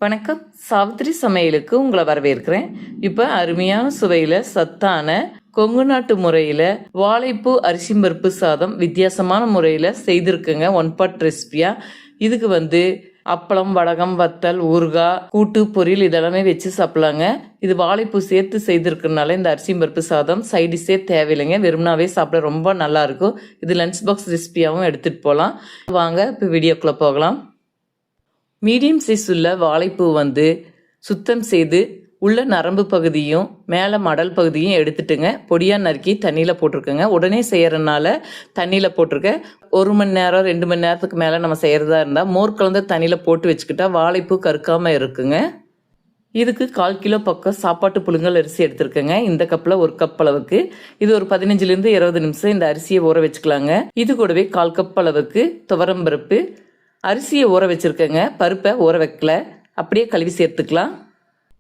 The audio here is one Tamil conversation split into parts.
வணக்கம். சாவித்திரி சமையலுக்கு உங்களை வரவேற்கிறேன். இப்போ அருமையான சுவையில் சத்தான கொங்கு நாட்டு முறையில் வாழைப்பூ அரிசி பருப்பு சாதம் வித்தியாசமான முறையில் செய்திருக்குங்க. One pot ரெசிபியாக. இதுக்கு அப்பளம், வடகம், வத்தல், ஊறுகாய், கூட்டு, பொரியல் இதெல்லாமே வச்சு சாப்பிடலாங்க. இது வாழைப்பூ சேர்த்து செய்திருக்கிறதுனால இந்த அரிசி பருப்பு சாதம் சைடிஷே தேவையில்லைங்க. வெறுமனாவே சாப்பிட ரொம்ப நல்லா இருக்கும். இது லஞ்ச் பாக்ஸ் ரெசிபியாகவும் எடுத்துகிட்டு போகலாம். வாங்க இப்போ வீடியோக்குள்ளே போகலாம். மீடியம் சைஸ் உள்ள வாழைப்பூ சுத்தம் செய்து உள்ள நரம்பு பகுதியும் மேலே மடல் பகுதியும் எடுத்துட்டுங்க பொடியாக நறுக்கி தண்ணியில் போட்டிருக்கேங்க. உடனே செய்கிறனால தண்ணியில் போட்டிருக்கேன். 1 மணி நேரம் 2 மணி நேரத்துக்கு மேலே நம்ம செய்கிறதா இருந்தால் மோர் கலந்து தண்ணியில் போட்டு வச்சுக்கிட்டா வாழைப்பூ கருக்காமல் இருக்குங்க. இதுக்கு 1/4 கிலோ பக்கம் சாப்பாட்டு புழுங்கல் அரிசி எடுத்துருக்கேங்க. இந்த கப்பில் 1 கப் அளவுக்கு. இது ஒரு 15 to 20 நிமிஷம் இந்த அரிசியை ஊற வச்சுக்கலாங்க. இது கூடவே 1/4 கப் அளவுக்கு துவரம்பருப்பு, அரிசியை ஊற வச்சுருக்கேங்க. பருப்பை ஊற வைக்கல, அப்படியே கழுவி சேர்த்துக்கலாம்.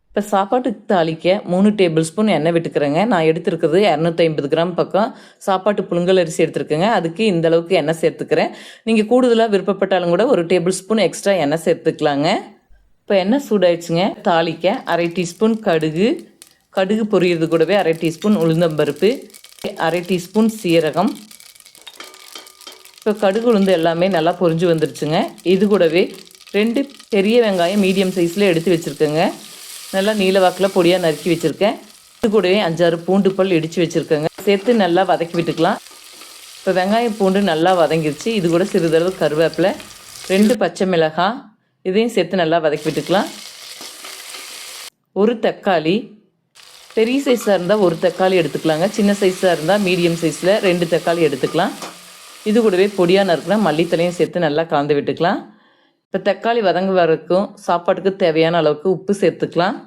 இப்போ சாப்பாட்டுக்கு தாளிக்க 3 டேபிள் ஸ்பூன் எண்ணெய் விட்டுக்கிறேங்க. நான் எடுத்துருக்கிறது 250 கிராம் பக்கம் சாப்பாட்டு புழுங்கல் அரிசி எடுத்துருக்கேங்க. அதுக்கு இந்த அளவுக்கு எண்ணெய் சேர்த்துக்கிறேன். நீங்கள் கூடுதலாக விருப்பப்பட்டாலும் கூட 1 டேபிள் ஸ்பூன் எக்ஸ்ட்ரா எண்ணெய் சேர்த்துக்கலாங்க. இப்போ எண்ணெய் சூடாயிடுச்சுங்க. தாளிக்க 1/2 டீஸ்பூன் கடுகு பொரியறது கூடவே 1/2 டீஸ்பூன் உளுந்தம்பருப்பு, 1/2 டீஸ்பூன் சீரகம். இப்போ கடுகு உளுந்து எல்லாமே நல்லா பொரிஞ்சு வந்துருச்சுங்க. இது கூடவே 2 பெரிய வெங்காயம் மீடியம் சைஸில் எடுத்து வச்சுருக்கேங்க. நல்லா நீல வாக்கில் பொடியாக நறுக்கி வச்சுருக்கேன். இது கூடவே 5-6 பூண்டு பல் இடித்து வச்சுருக்கேங்க. சேர்த்து நல்லா வதக்கி விட்டுக்கலாம். இப்போ வெங்காயம் பூண்டு நல்லா வதங்கிருச்சு. இது கூட சிறிதளவு கருவேப்பிலை, 2 பச்சை மிளகாய் இதையும் சேர்த்து நல்லா வதக்கி விட்டுக்கலாம். 1 தக்காளி, பெரிய சைஸாக இருந்தால் 1 தக்காளி எடுத்துக்கலாங்க. சின்ன சைஸாக இருந்தால் மீடியம் சைஸில் 2 தக்காளி எடுத்துக்கலாம். இது கூடவே பொடியாக நறுக்கினா மல்லித்தலையும் சேர்த்து நல்லா கலந்து விட்டுக்கலாம். இப்போ தக்காளி வதங்கி வரைக்கும் சாப்பாட்டுக்கு தேவையான அளவுக்கு உப்பு சேர்த்துக்கலாம்.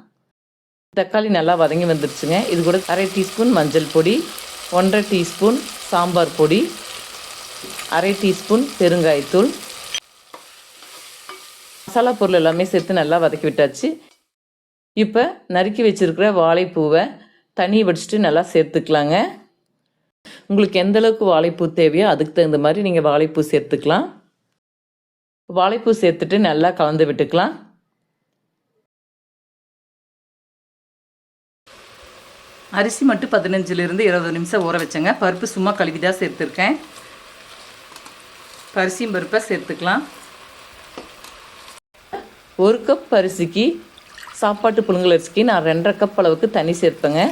தக்காளி நல்லா வதங்கி வந்துடுச்சுங்க. இது கூட 1/2 டீஸ்பூன் மஞ்சள் பொடி, 1/2 டீஸ்பூன் சாம்பார் பொடி, 1/2 டீஸ்பூன் பெருங்காயத்தூள், மசாலா பொருள் எல்லாமே சேர்த்து நல்லா வதக்கி விட்டாச்சு. இப்போ நறுக்கி வச்சுருக்கிற வாழைப்பூவை தண்ணி வடிச்சிட்டு நல்லா சேர்த்துக்கலாங்க. உங்களுக்கு எந்த அளவுக்கு வாழைப்பூ தேவையோ அதுக்கு தகுந்த மாதிரி நீங்கள் வாழைப்பூ சேர்த்துக்கலாம். வாழைப்பூ சேர்த்துட்டு நல்லா கலந்து விட்டுக்கலாம். அரிசி மட்டும் 15 to 20 நிமிஷம் ஊற வச்சேங்க. பருப்பு சும்மா கழுவி தான் சேர்த்துருக்கேன். அரிசியும் பருப்பை சேர்த்துக்கலாம். 1 கப் அரிசிக்கு சாப்பாட்டு புழுங்கல் அரிசிக்கு நான் 2.5 கப் அளவுக்கு தண்ணி சேர்ப்பேங்க.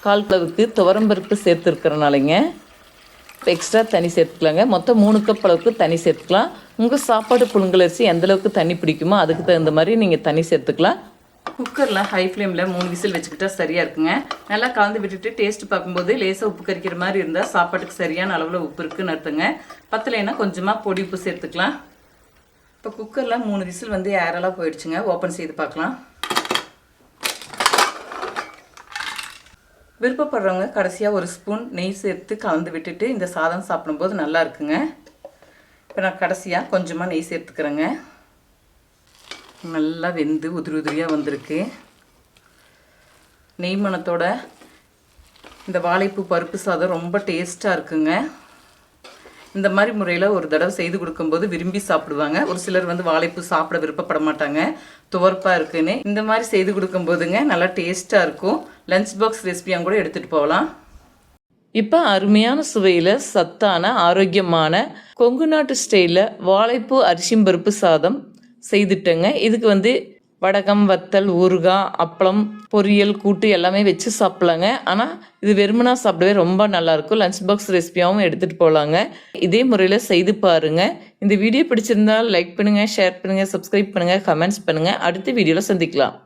1/4 அளவுக்கு துவரம்பருப்பு சேர்த்துருக்கிறனாலங்க எக்ஸ்ட்ரா தண்ணி சேர்த்துக்கலாங்க. மொத்தம் 3 கப் அளவுக்கு தண்ணி சேர்த்துக்கலாம். உங்கள் சாப்பாடு புழுங்கல் அரிசி எந்தளவுக்கு தண்ணி பிடிக்குமோ அதுக்கு தகுந்த மாதிரி நீங்கள் தண்ணி சேர்த்துக்கலாம். குக்கரில் ஹை ஃப்ளேமில் 3 விசில் வச்சுக்கிட்டா சரியாக இருக்குங்க. நல்லா கலந்து விட்டுட்டு டேஸ்ட் பார்க்கும்போது லேசாக உப்பு கறிக்கிற மாதிரி இருந்தால் சாப்பாட்டுக்கு சரியான அளவில் உப்பு இருக்குன்னு அர்த்தங்க. பத்தலைன்னா கொஞ்சமாக பொடி உப்பு சேர்த்துக்கலாம். இப்போ குக்கரில் 3 விசில் ஏரெல்லாம் போயிடுச்சுங்க. ஓப்பன் செய்து பார்க்கலாம். விருப்பப்படுறவங்க கடைசியாக 1 ஸ்பூன் நெய் சேர்த்து கலந்து விட்டுட்டு இந்த சாதம் சாப்பிடும்போது நல்லா இருக்குங்க. இப்போ நான் கடைசியாக கொஞ்சமாக நெய் சேர்த்துக்கிறேங்க. நல்லா வெந்து உதிரியாக வந்திருக்கு. நெய் மணத்தோட இந்த வாழைப்பூ பருப்பு சாதம் ரொம்ப டேஸ்ட்டாக இருக்குங்க. இந்த மாதிரி முறையில் ஒரு தடவை செய்து கொடுக்கும்போது விரும்பி சாப்பிடுவாங்க. ஒரு சிலர் வாழைப்பூ சாப்பிட விருப்பப்பட மாட்டாங்க, துவர்ப்பாக இருக்குன்னு. இந்த மாதிரி செய்து கொடுக்கும்போதுங்க நல்லா டேஸ்ட்டாக இருக்கும். லஞ்ச் பாக்ஸ் ரெசிபியாக கூட எடுத்துகிட்டு போகலாம். இப்போ அருமையான சுவையில் சத்தான ஆரோக்கியமான கொங்கு நாட்டு ஸ்டைலில் வாழைப்பூ அரிசி பருப்பு சாதம் செய்துட்டேங்க. இதுக்கு வடகம், வத்தல், ஊறுகாய், அப்பளம், பொரியல், கூட்டு எல்லாமே வச்சு சாப்பிட்லாங்க. ஆனால் இது வெறுமனா சாப்பிடவே ரொம்ப நல்லாயிருக்கும். லஞ்ச் பாக்ஸ் ரெசிபியாகவும் எடுத்துகிட்டு போகலாங்க. இதே முறையில் செய்து பாருங்கள். இந்த வீடியோ பிடிச்சிருந்தால் லைக் பண்ணுங்கள், ஷேர் பண்ணுங்கள், சப்ஸ்கிரைப் பண்ணுங்கள், கமெண்ட்ஸ் பண்ணுங்கள். அடுத்த வீடியோவில் சந்திக்கலாம்.